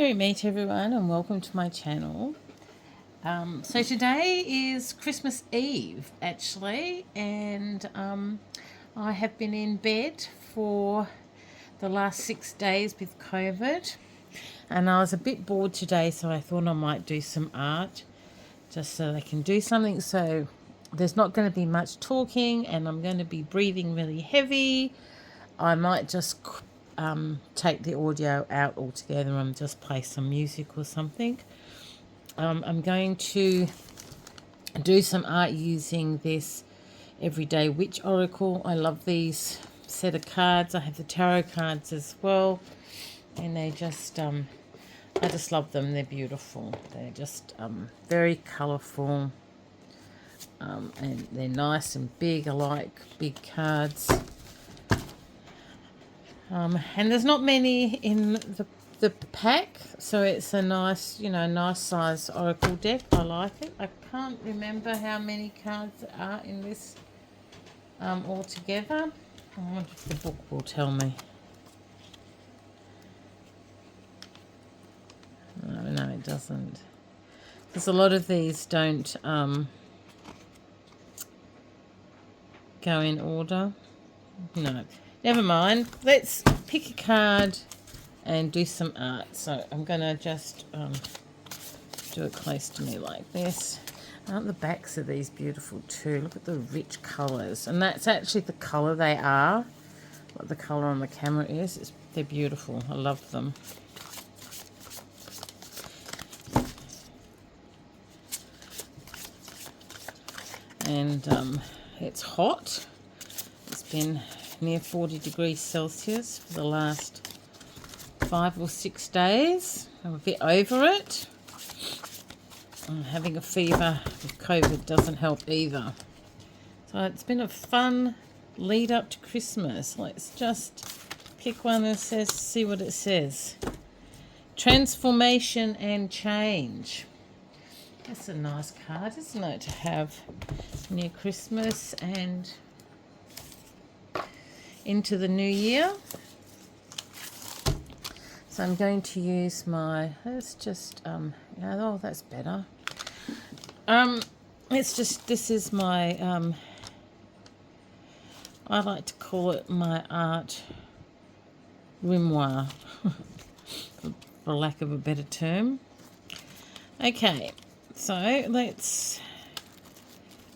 Merry meet everyone and welcome to my channel. So today is Christmas Eve actually, and I have been in bed for the last 6 days with COVID, and I was a bit bored today, so I thought I might do some art just so I can do something. So there's not going to be much talking and I'm going to be breathing really heavy. I might just take the audio out altogether and just play some music or something. I'm going to do some art using this Everyday Witch Oracle. I love these set of cards. I have the tarot cards as well, and they just I just love them. They're beautiful. They're just very colourful, and they're nice and big. I like big cards. And there's not many in the pack, so it's a nice, nice size oracle deck. I like it. I can't remember how many cards are in this altogether. I wonder if the book will tell me. No, it doesn't. Because a lot of these don't go in order. No. Never mind. Let's pick a card and do some art. So I'm going to just do it close to me like this. Aren't the backs of these beautiful too? Look at the rich colours. And that's actually the colour they are. What the colour on the camera is. They're beautiful. I love them. And it's hot. It's been near 40 degrees Celsius for the last 5 or 6 days. I'm a bit over it. And having a fever with COVID doesn't help either. So it's been a fun lead up to Christmas. Let's just pick one that says, see what it says. Transformation and change. That's a nice card, isn't it, to have near Christmas and into the new year. So I'm going to use my, let's just, oh, that's better. This is my, I like to call it my art grimoire, for lack of a better term. Okay, so let's,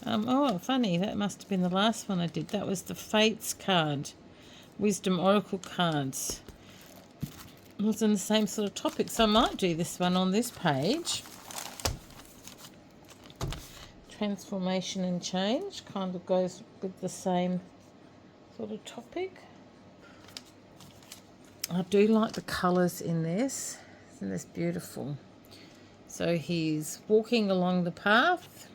oh, funny, that must have been the last one I did. That was the Fates card, Wisdom Oracle cards. It was in the same sort of topic, so I might do this one on this page. Transformation and change kind of goes with the same sort of topic. I do like the colours in this. Isn't this beautiful? So he's walking along the path.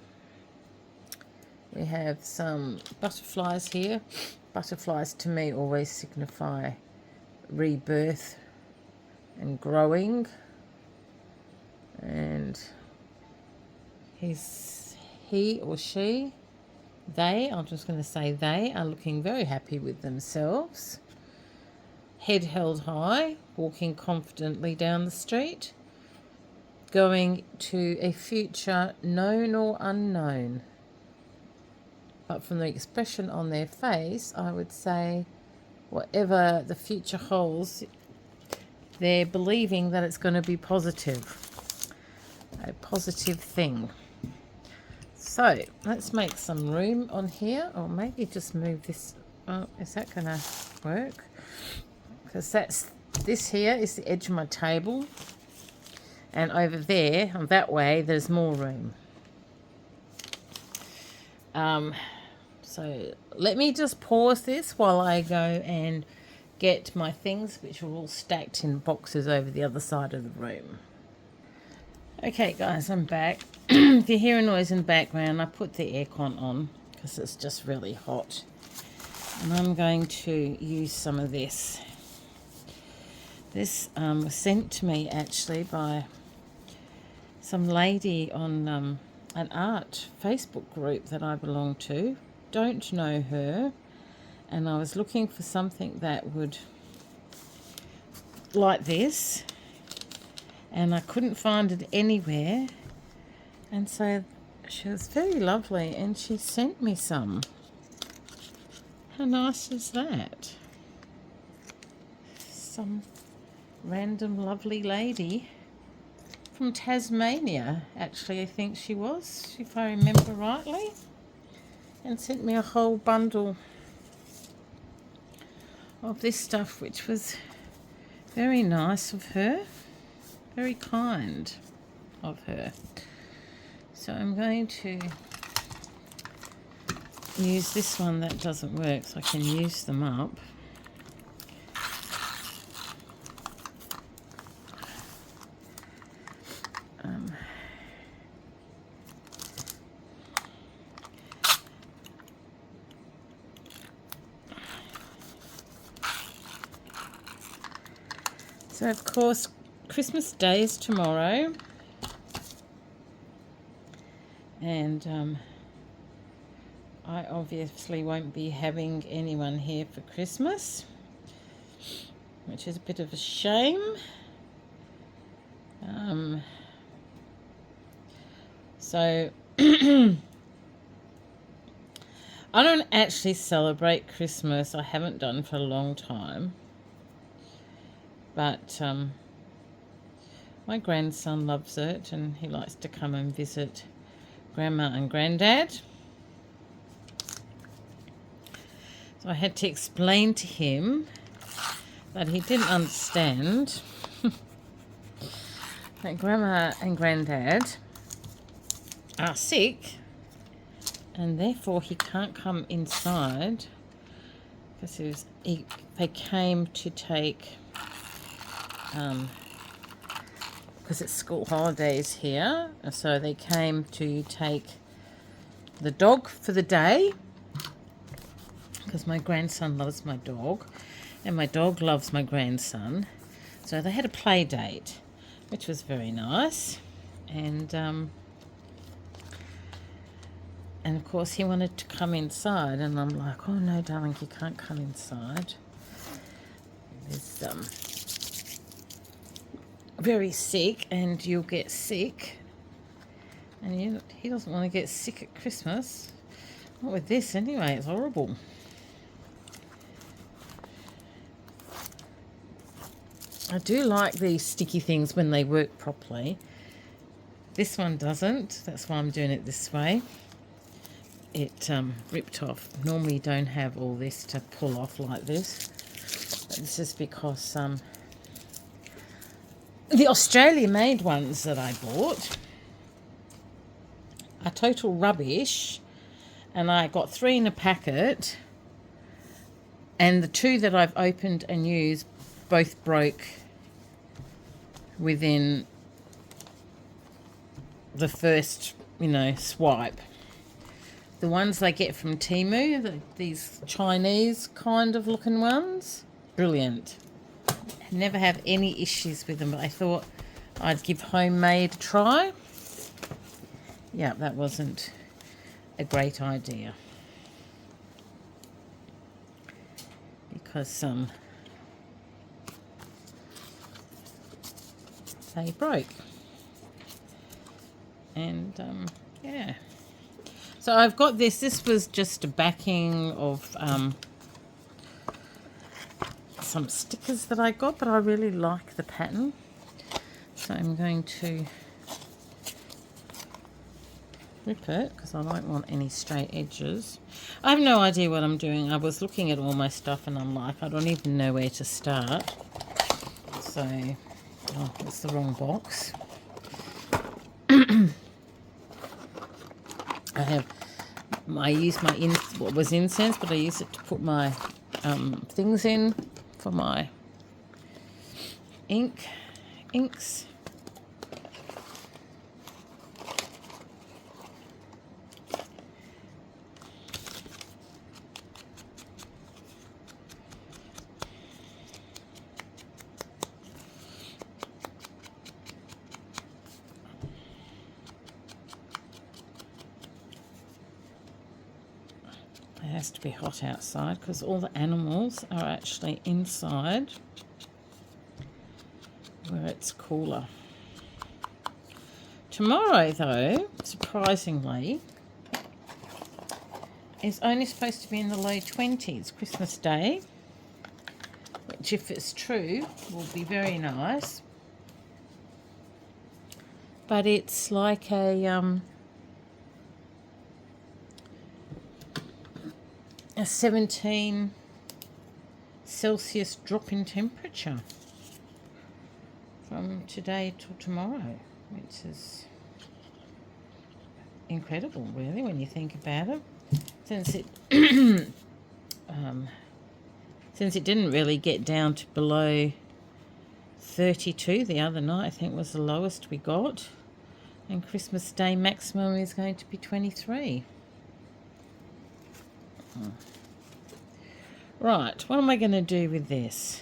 We have some butterflies here. Butterflies to me always signify rebirth and growing. And he or she, I'm just going to say they, are looking very happy with themselves. Head held high, walking confidently down the street, going to a future known or unknown. But from the expression on their face, I would say whatever the future holds, they're believing that it's going to be positive. A positive thing. So let's make some room on here, or maybe just move this. Oh, is that going to work? Because this here is the edge of my table, and over there, on that way, there's more room. So let me just pause this while I go and get my things, which are all stacked in boxes over the other side of the room. Okay guys, I'm back. If you hear a noise in the background, I put the aircon on because it's just really hot. And I'm going to use some of this. This was sent to me actually by some lady on an art Facebook group that I belong to. Don't know her, and I was looking for something that would, like this, and I couldn't find it anywhere, and so she was very lovely and she sent me some. How nice is that? Some random lovely lady from Tasmania, actually, I think she was, if I remember rightly, and sent me a whole bundle of this stuff, which was very nice of her, very kind of her. So I'm going to use this one that doesn't work, so I can use them up. So of course Christmas Day is tomorrow, and I obviously won't be having anyone here for Christmas, which is a bit of a shame. So I don't actually celebrate Christmas. I haven't done for a long time. But my grandson loves it, and he likes to come and visit Grandma and Granddad. So I had to explain to him that he didn't understand that Grandma and Granddad are sick, and therefore he can't come inside because they came to take, because it's school holidays here, so they came to take the dog for the day, because my grandson loves my dog and my dog loves my grandson. So they had a play date, which was very nice, and of course he wanted to come inside, and I'm like, oh no darling, you can't come inside. There's very sick and you'll get sick, and he doesn't want to get sick at Christmas. Not with this anyway, it's horrible. I do like these sticky things when they work properly. This one doesn't, that's why I'm doing it this way. It ripped off. Normally you don't have all this to pull off like this, but this is because the Australia-made ones that I bought are total rubbish, and I got 3 in a packet, and the 2 that I've opened and used both broke within the first, swipe. The ones I get from Temu, these Chinese kind of looking ones, brilliant. Never have any issues with them, but I thought I'd give homemade a try. Yeah, that wasn't a great idea, because they broke, and yeah. So I've got this. This was just a backing of some stickers that I got, but I really like the pattern, so I'm going to rip it because I don't want any straight edges. I have no idea what I'm doing. I was looking at all my stuff and I'm like, I don't even know where to start. So, oh, it's the wrong box. I use what was incense, but I use it to put my things in for my inks. It has to be hot outside because all the animals are actually inside where it's cooler. Tomorrow, though, surprisingly, is only supposed to be in the low 20s, Christmas Day, which, if it's true, will be very nice. But it's like a 17 Celsius drop in temperature from today till tomorrow, which is incredible, really, when you think about it. Since it since it didn't really get down to below 32 the other night, I think was the lowest we got, and Christmas Day maximum is going to be 23. Right, what am I going to do with this?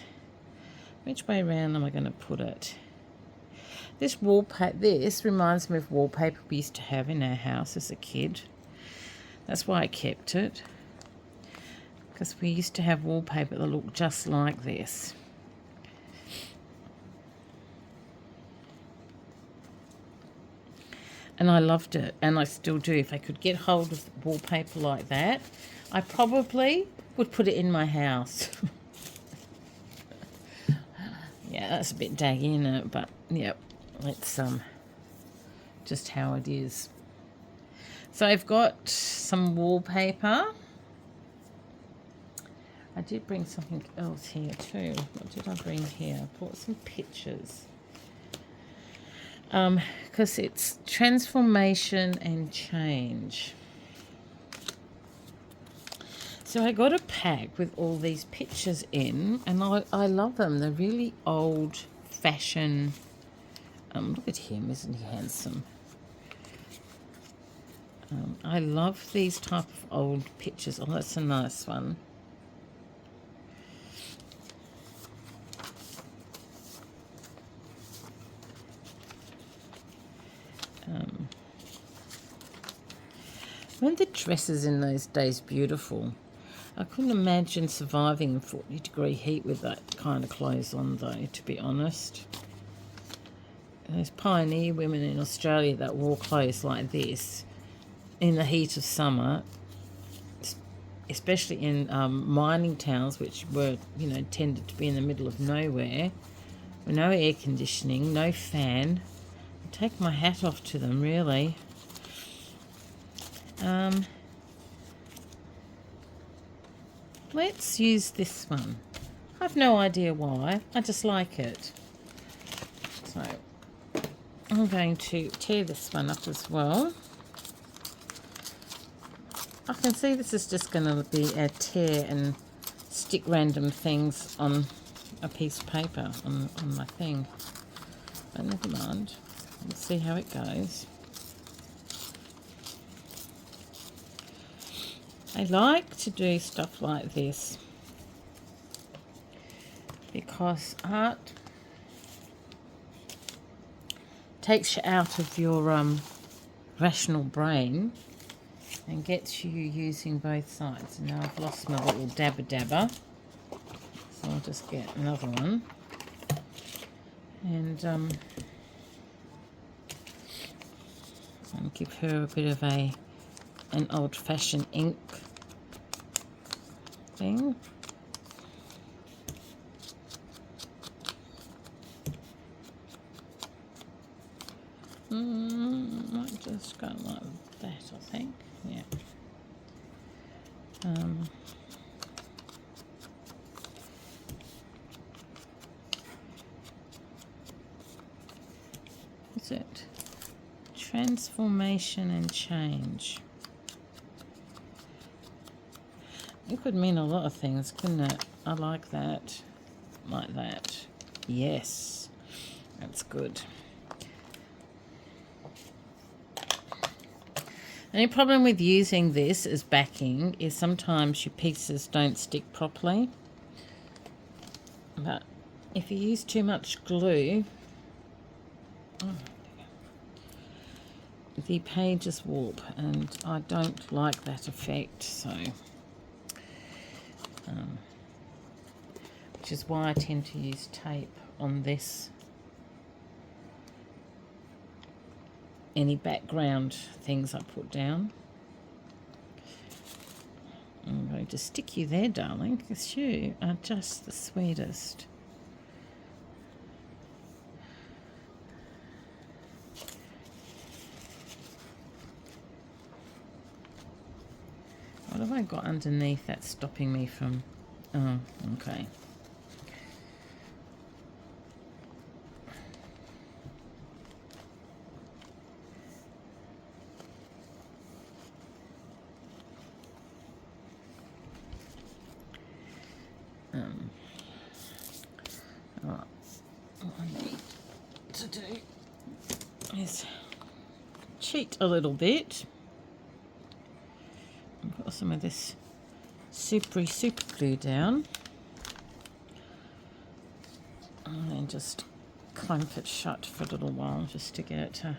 Which way around am I going to put it? This wallpaper, this reminds me of wallpaper we used to have in our house as a kid. That's why I kept it, because we used to have wallpaper that looked just like this. And I loved it, and I still do. If I could get hold of wallpaper like that, I probably would put it in my house. Yeah, that's a bit daggy, isn't it? But, yep, it's just how it is. So I've got some wallpaper. I did bring something else here too. What did I bring here? I brought some pictures. Because it's transformation and change. So I got a pack with all these pictures in, and I love them. They're really old-fashioned. Look at him, isn't he handsome? I love these type of old pictures. Oh, that's a nice one. Weren't the dresses in those days beautiful? I couldn't imagine surviving in 40-degree heat with that kind of clothes on, though, to be honest. Those pioneer women in Australia that wore clothes like this in the heat of summer, especially in mining towns, which were, tended to be in the middle of nowhere, with no air conditioning, no fan. I take my hat off to them, really. Let's use this one. I've no idea why. I just like it. So I'm going to tear this one up as well. I can see this is just going to be a tear and stick random things on a piece of paper on my thing. But never mind. We'll see how it goes. I like to do stuff like this because art takes you out of your rational brain and gets you using both sides. And now I've lost my little dabber, so I'll just get another one and give her a bit of an old-fashioned ink thing. Might just go like that, I think. Yeah. What's it? Transformation and change. It could mean a lot of things, couldn't it? I like that. Like that. Yes. That's good. The only problem with using this as backing is sometimes your pieces don't stick properly. But if you use too much glue, the pages warp, and I don't like that effect, so which is why I tend to use tape on this any background things I put down. I'm going to stick you there, darling, because you are just the sweetest. What have I got underneath that's stopping me from... Oh, okay. All I need to do is cheat a little bit. I've got some of this super glue down, and then just clamp it shut for a little while just to get it to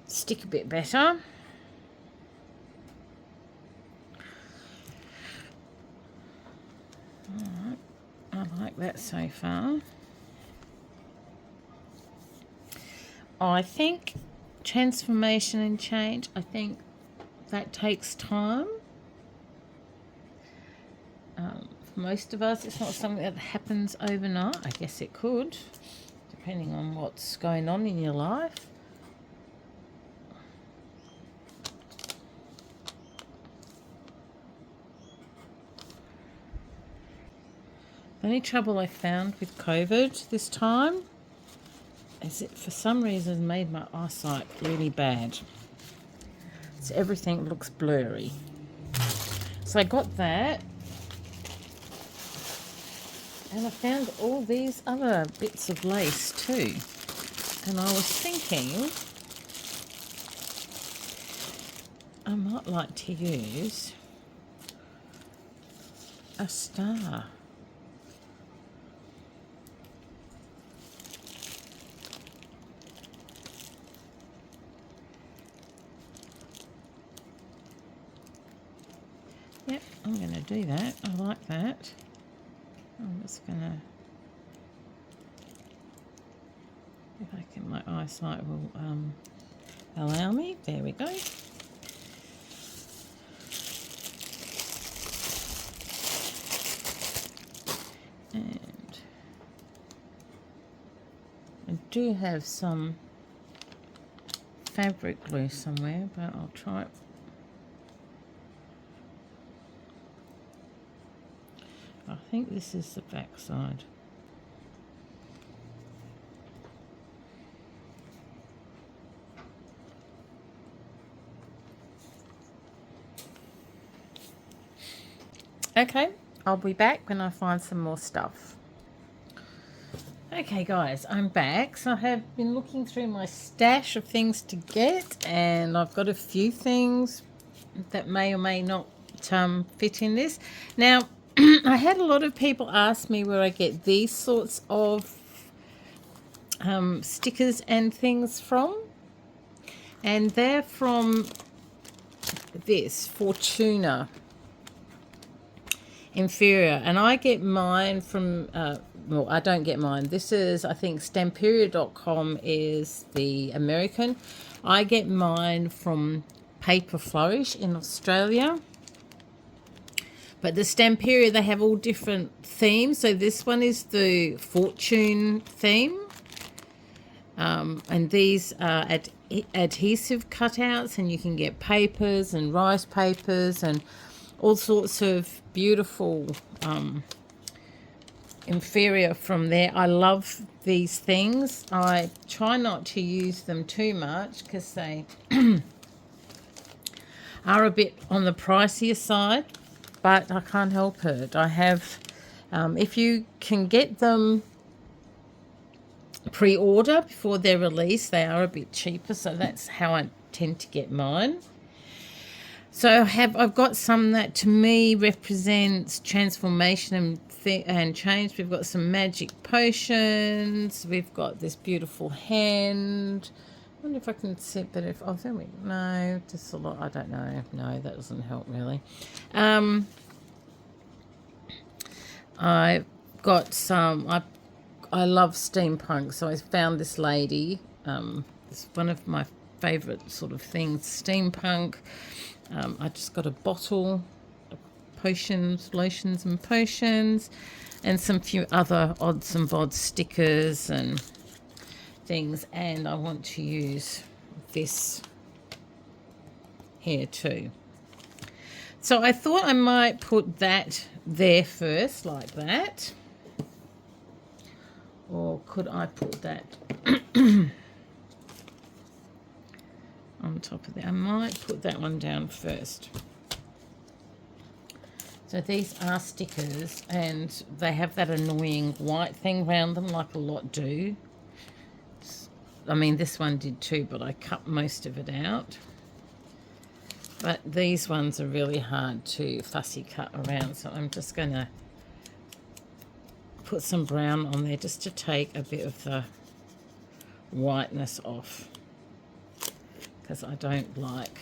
stick a bit better. Alright, I like that so far. I think transformation and change, I think that takes time. For most of us, it's not something that happens overnight. I guess it could, depending on what's going on in your life. The only trouble I found with COVID this time is it for some reason made my eyesight really bad. So everything looks blurry. So I got that. And I found all these other bits of lace too. And I was thinking I might like to use a star. Yep, I'm going to do that. I like that. I'm just going to, if I can, my eyesight will allow me. There we go. And I do have some fabric glue somewhere, but I'll try it. I think this is the back side. Okay, I'll be back when I find some more stuff. Okay guys, I'm back. So I have been looking through my stash of things to get, and I've got a few things that may or may not fit in this. Now, I had a lot of people ask me where I get these sorts of stickers and things from, and they're from this Fortuna Inferior, and I get mine from well, I don't get mine. This is, I think, Stamperia.com is the American. I get mine from Paper Flourish in Australia. But the Stamperia, they have all different themes. So this one is the Fortune theme. And these are adhesive cutouts, and you can get papers and rice papers and all sorts of beautiful inferior from there. I love these things. I try not to use them too much because they are a bit on the pricier side. But I can't help it. I have, if you can get them pre-order before they're released, they are a bit cheaper. So that's how I tend to get mine. So I've got some that to me represents transformation and change. We've got some magic potions. We've got this beautiful hand. I wonder if I can see, but if, oh, there we go. No, just a lot, I don't know. No, that doesn't help really. I've got some, I love steampunk, so I found this lady It's one of my favourite sort of things, steampunk. I just got a bottle of potions, lotions and potions, and some few other odds and bods stickers and things, and I want to use this here too. So I thought I might put that there first, like that. Or could I put that on top of that? I might put that one down first. So these are stickers, and they have that annoying white thing around them, like a lot do. I mean, this one did too, but I cut most of it out. But these ones are really hard to fussy cut around, so I'm just going to put some brown on there just to take a bit of the whiteness off, because I don't like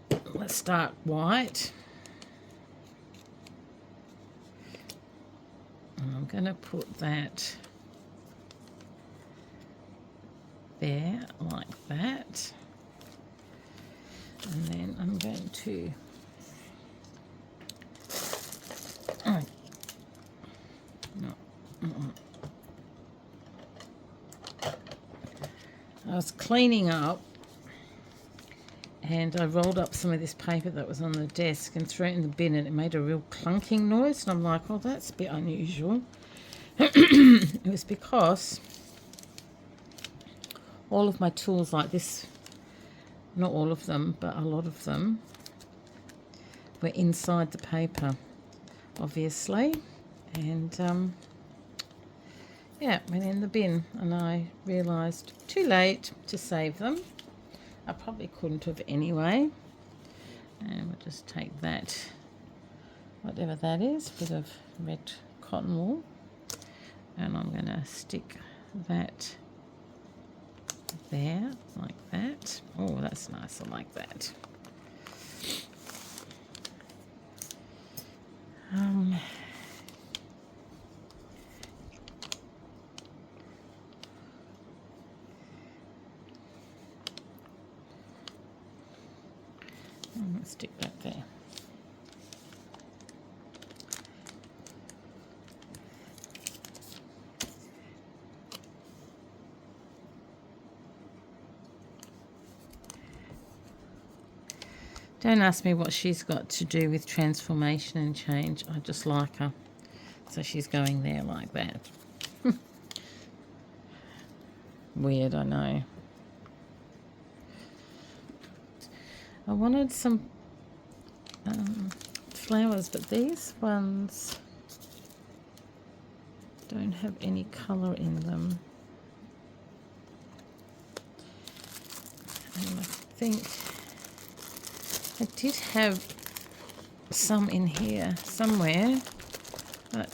the stark white. And I'm going to put that there like that. And then I'm going to I was cleaning up and I rolled up some of this paper that was on the desk and threw it in the bin, and it made a real clunking noise, and I'm like, oh, that's a bit unusual. It was because all of my tools like this, not all of them, but a lot of them, were inside the paper, obviously, and yeah, went in the bin, and I realised too late to save them. I probably couldn't have anyway. And we'll just take that, whatever that is, bit of red cotton wool, and I'm going to stick that there like that. Oh, that's nice. I like that. I'm going to stick that there. Don't ask me what she's got to do with transformation and change. I just like her. So she's going there like that. Weird, I know. I wanted some flowers, but these ones don't have any colour in them. And I think I did have some in here somewhere, but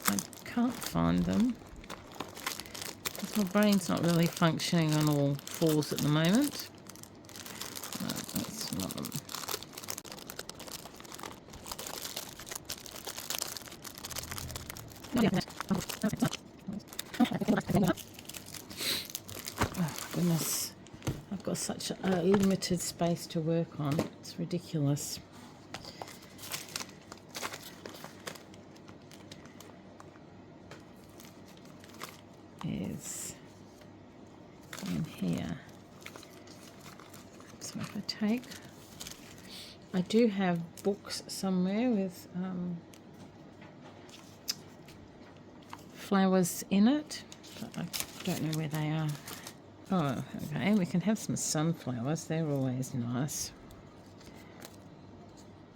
I can't find them. My brain's not really functioning on all fours at the moment. No, that's not them. Oh, goodness. I've got such a limited space to work on. It's ridiculous. Is in here. So if I do have books somewhere with flowers in it, but I don't know where they are. Oh, okay, we can have some sunflowers. They're always nice.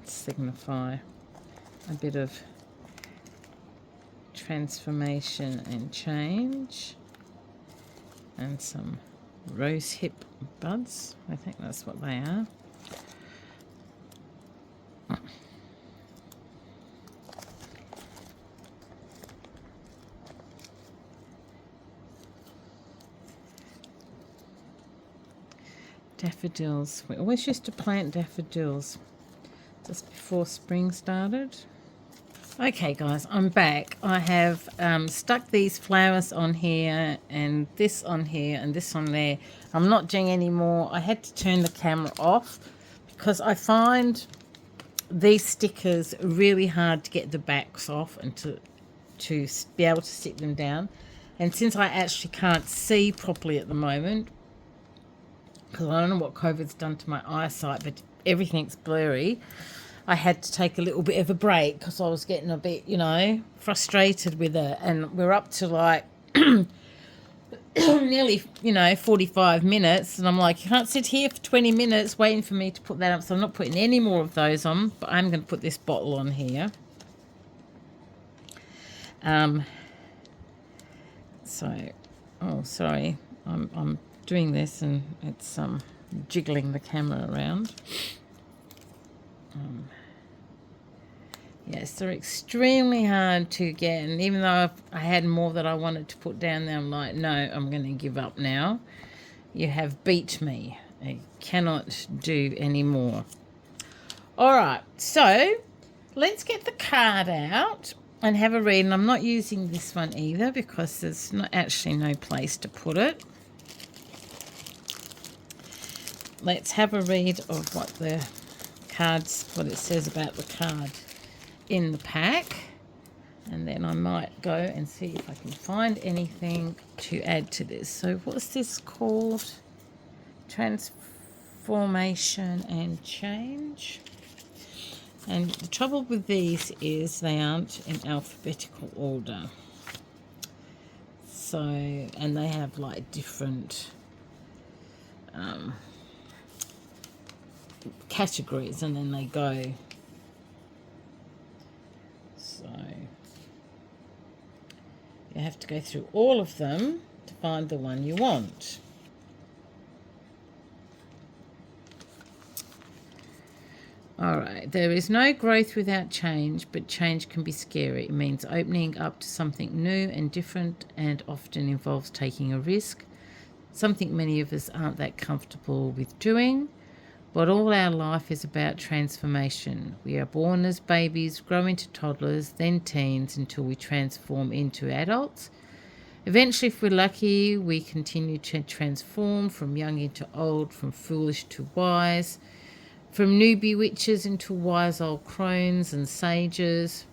Signify a bit of transformation and change, and some rose hip buds. I think that's what they are. Daffodils. We always used to plant daffodils just before spring started. Okay, guys, I'm back. I have stuck these flowers on here and this on here and this on there. I'm not doing any more. I had to turn the camera off because I find these stickers really hard to get the backs off and to be able to stick them down. And since I actually can't see properly at the moment, because I don't know what COVID's done to my eyesight, but everything's blurry, I had to take a little bit of a break because I was getting a bit, frustrated with it. And we're up to like nearly, 45 minutes. And I'm like, you can't sit here for 20 minutes waiting for me to put that up. So I'm not putting any more of those on, but I'm going to put this bottle on here. Sorry. I'm doing this and it's jiggling the camera around. Yes, they're extremely hard to get, and even though I had more that I wanted to put down there, I'm like, no, I'm going to give up now. You have beat me. I cannot do any more. All right, so let's get the card out and have a read. And I'm not using this one either because there's not actually no place to put it. Let's have a read of what the cards, what it says about the card in the pack, and then I might go and see if I can find anything to add to this. So what's this called? Transformation and change. And the trouble with these is they aren't in alphabetical order. So, and they have like different categories, and then they go. So you have to go through all of them to find the one you want. All right, there is no growth without change, but change can be scary. It means opening up to something new and different, and often involves taking a risk, something many of us aren't that comfortable with doing. But all our life is about transformation. We are born as babies, grow into toddlers, then teens, until we transform into adults. Eventually, if we're lucky, we continue to transform from young into old, from foolish to wise, from newbie witches into wise old crones and sages.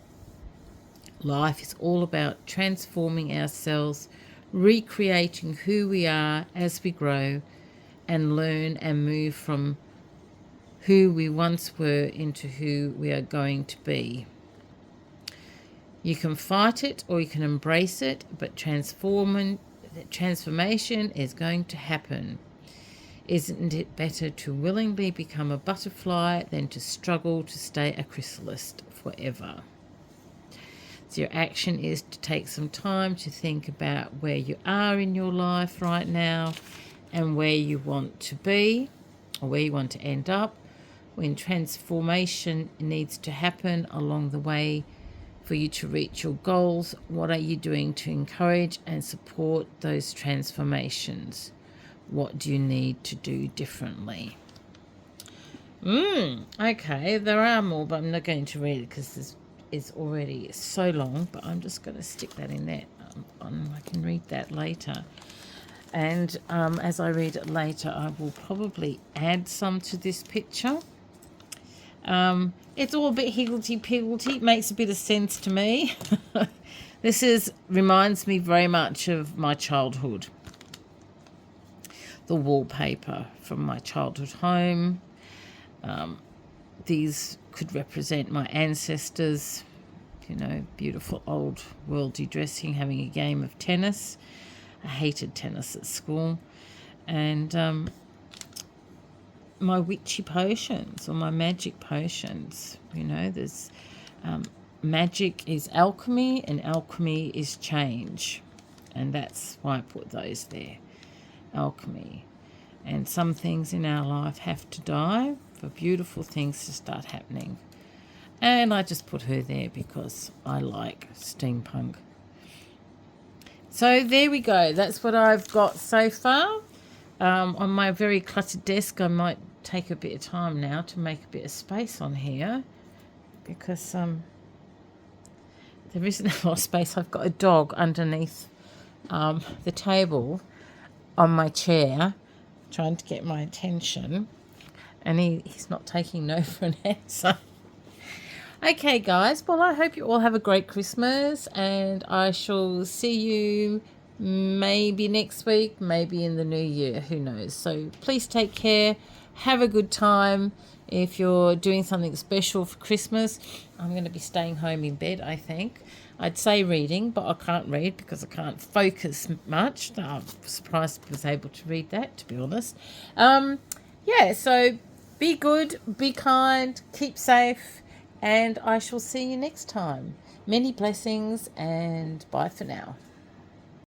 Life is all about transforming ourselves, recreating who we are as we grow and learn and move from who we once were into who we are going to be. You can fight it or you can embrace it, but transformation is going to happen. Isn't it better to willingly become a butterfly than to struggle to stay a chrysalis forever? So your action is to take some time to think about where you are in your life right now and where you want to be or where you want to end up. When transformation needs to happen along the way for you to reach your goals, what are you doing to encourage and support those transformations? What do you need to do differently? Okay, there are more, but I'm not going to read it because this is already so long, but I'm just going to stick that in there. I can read that later. And as I read it later, I will probably add some to this picture. It's all a bit higgledy-piggledy. It makes a bit of sense to me. This reminds me very much of my childhood. The wallpaper from my childhood home. These could represent my ancestors, beautiful old worldly dressing, having a game of tennis. I hated tennis at school. And my witchy potions or my magic potions. There's magic is alchemy and alchemy is change. And that's why I put those there. Alchemy. And some things in our life have to die for beautiful things to start happening. And I just put her there because I like steampunk. So there we go. That's what I've got so far. On my very cluttered desk, I might take a bit of time now to make a bit of space on here because There isn't a lot of space. I've got a dog underneath the table on my chair trying to get my attention, and he's not taking no for an answer. Okay, guys. Well, I hope you all have a great Christmas, and I shall see you maybe next week, maybe in the new year. Who knows? So please take care. Have a good time. If you're doing something special for Christmas, I'm going to be staying home in bed, I think. I'd say reading, but I can't read because I can't focus much. I'm surprised I was able to read that, to be honest. Yeah, so be good, be kind, keep safe, and I shall see you next time. Many blessings, and bye for now.